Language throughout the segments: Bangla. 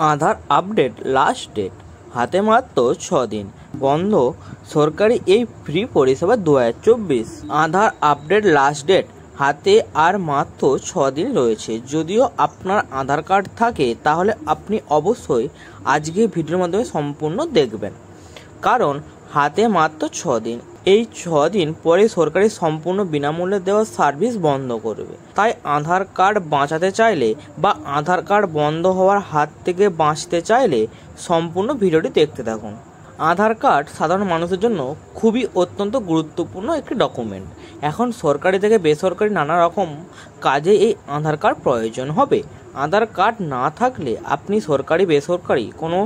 আধার আপডেট লাস্ট ডেট হাতে মাত্র 6 দিন। বন্ধ সরকারি এই ফ্রি পরিষেবা 2024। আধার আপডেট লাস্ট ডেট হাতে আর মাত্র 6 দিন রয়েছে। যদিও আপনার আধার কার্ড থাকে তাহলে আপনি অবশ্যই আজকে ভিডিওর মাধ্যমে সম্পূর্ণ দেখবেন, কারণ হাতে মাত্র 6 দিন। এই 6 দিন পরে সরকারি সম্পূর্ণ বিনামূল্যে দেওয়া সার্ভিস বন্ধ করবে। তাই আধার কার্ড বাঁচাতে চাইলে বা আধার কার্ড বন্ধ হওয়ার হাত থেকে বাঁচতে চাইলে সম্পূর্ণ ভিডিওটি দেখতে থাকুন। আধার কার্ড সাধারণ মানুষের জন্য খুবই অত্যন্ত গুরুত্বপূর্ণ একটি ডকুমেন্ট। এখন সরকারি থেকে বেসরকারি নানা রকম কাজে এই আধার কার্ড প্রয়োজন হবে। আধার কার্ড না থাকলে আপনি সরকারি বেসরকারি কোনো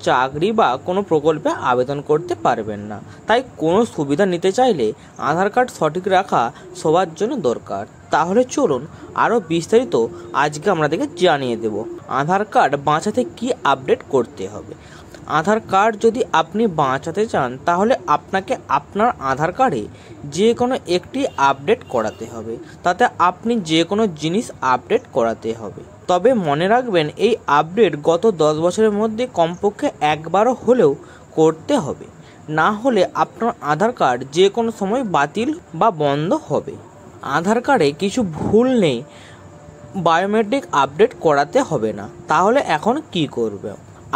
চাকরি বা কোনো প্রকল্পে আবেদন করতে পারবেন না। তাই কোনো সুবিধা নিতে চাইলে আধার কার্ড সঠিক রাখা সবার জন্য দরকার। তাহলে চলুন আরও বিস্তারিত আজকে আপনাদেরকে জানিয়ে দেব আধার কার্ড বাঁচাতে কি আপডেট করতে হবে। আধার কার্ড যদি আপনি বাঁচাতে চান তাহলে আপনাকে আপনার আধার কার্ডে যে কোনো একটি আপডেট করাতে হবে। তাতে আপনি যে কোনো জিনিস আপডেট করাতে হবে। তবে মনে রাখবেন, এই আপডেট গত 10 বছরের মধ্যে কমপক্ষে একবারও হলেও করতে হবে, না হলে আপনার আধার কার্ড যে কোনো সময় বাতিল বা বন্ধ হবে। আধার কার্ডে কিছু ভুল নেই, বায়োমেট্রিক আপডেট করাতে হবে না। তাহলে এখন কি করবে?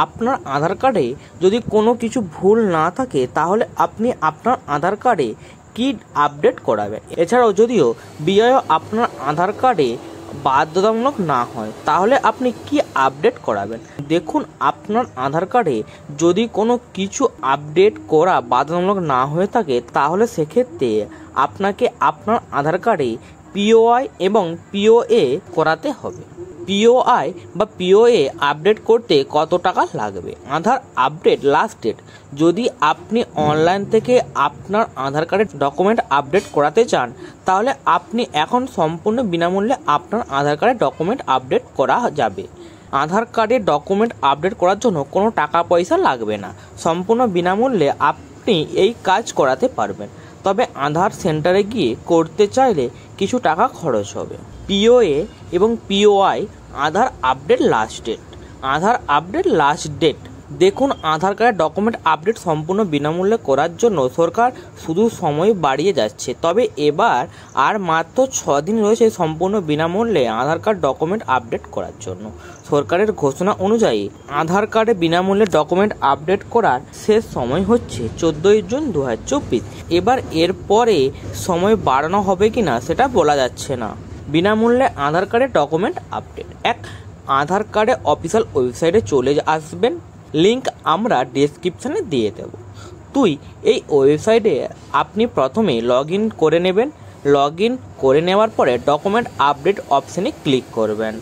আপনার আধার কার্ডে যদি কোনো কিছু ভুল না থাকে তাহলে আপনি আপনার আধার কার্ডে কি আপডেট করাবেন। এছাড়াও যদিও বিআইও আপনার আধার কার্ডে বাধ্যতামূলক না হয় তাহলে আপনি কি আপডেট করাবেন। দেখুন, আপনার আধার কার্ডে যদি কোনো কিছু আপডেট করা বাধ্যতামূলক না হয়ে থাকে তাহলে সেক্ষেত্রে আপনাকে আপনার আধার কার্ডে পিওআই এবং পিওএ করাতে হবে। পিওআই বা পিওএ আপডেট করতে কত টাকা লাগবে? আধার আপডেট লাস্ট ডেট যদি আপনি অনলাইন থেকে আপনার আধার কার্ডের ডকুমেন্ট আপডেট করাতে চান তাহলে আপনি এখন সম্পূর্ণ বিনামূল্যে আপনার আধার কার্ডের ডকুমেন্ট আপডেট করা যাবে। আধার কার্ডের ডকুমেন্ট আপডেট করার জন্য কোনো টাকা পয়সা লাগবে না। সম্পূর্ণ বিনামূল্যে আপনি এই কাজ করাতে পারবেন। তবে আধার সেন্টারে গিয়ে করতে চাইলে কিছু টাকা খরচ হবে। পিওএ এবং পিওআই আধার আপডেট লাস্ট ডেট। আধার আপডেট লাস্ট ডেট দেখুন, আধার কার্ডের ডকুমেন্ট আপডেট সম্পূর্ণ বিনামূল্যে করার জন্য সরকার শুধু সময় বাড়িয়ে যাচ্ছে। তবে এবার আর মাত্র 6 দিন রয়েছে সম্পূর্ণ বিনামূল্যে আধার কার্ড ডকুমেন্ট আপডেট করার জন্য। সরকারের ঘোষণা অনুযায়ী আধার কার্ডে বিনামূল্যে ডকুমেন্ট আপডেট করার শেষ সময় হচ্ছে 14 জুন 2024। এবার এরপরে সময় বাড়ানো হবে কিনা সেটা বলা যাচ্ছে না। বিনামূল্যে আধার কার্ডের ডকুমেন্ট আপডেট। আধার কার্ডে অফিসিয়াল ওয়েবসাইটে চলে আসবেন, লিংক আমরা ডেসক্রিপশানে দিয়ে দেব। এই ওয়েবসাইটে আপনি প্রথমে লগ ইন করে নেবেন। লগ ইন করে নেওয়ার পরে ডকুমেন্ট আপডেট অপশানে ক্লিক করবেন।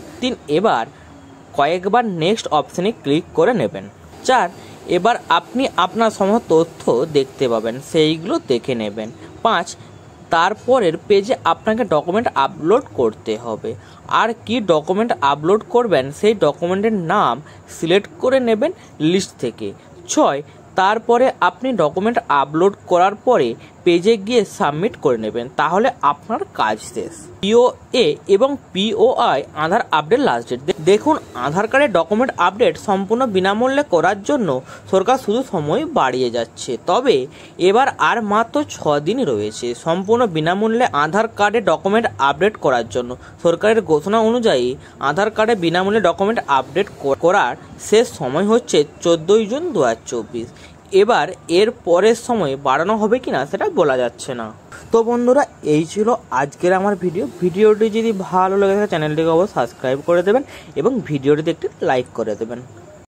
এবার কয়েকবার নেক্সট অপশানে ক্লিক করে নেবেন। এবার আপনি আপনার সমস্ত তথ্য দেখতে পাবেন, সেইগুলো দেখে নেবেন। তারপরের পেজে আপনাকে ডকুমেন্ট আপলোড করতে হবে। আর কি ডকুমেন্ট আপলোড করবেন সেই ডকুমেন্টের নাম সিলেক্ট করে নেবেন লিস্ট থেকে। তারপরে আপনি ডকুমেন্ট আপলোড করার পরে পেজে গিয়ে সাবমিট করে নেবেন, তাহলে আপনার কাজ শেষ। পিওএ এবং পিওআই আধার আপডেট লাস্ট ডেট দেখুন, আধার কার্ডের ডকুমেন্ট আপডেট সম্পূর্ণ বিনামূল্যে করার জন্য সরকার শুধু সময় বাড়িয়ে যাচ্ছে। তবে এবার আর মাত্র 6 দিন রয়েছে সম্পূর্ণ বিনামূল্যে আধার কার্ডের ডকুমেন্ট আপডেট করার জন্য। সরকারের ঘোষণা অনুযায়ী আধার কার্ডে বিনামূল্যে ডকুমেন্ট আপডেট করার শেষ সময় হচ্ছে 14 জুন 2024। এবার এর পরের সময় বাড়ানো হবে কিনা সেটা বলা যাচ্ছে না। তো বন্ধুরা, এই ছিল আজকের আমার ভিডিওটি যদি ভালো লেগে থাকে চ্যানেলটিকে অবশ্যই সাবস্ক্রাইব করে দেবেন এবং ভিডিওটিতে একটি লাইক করে দেবেন।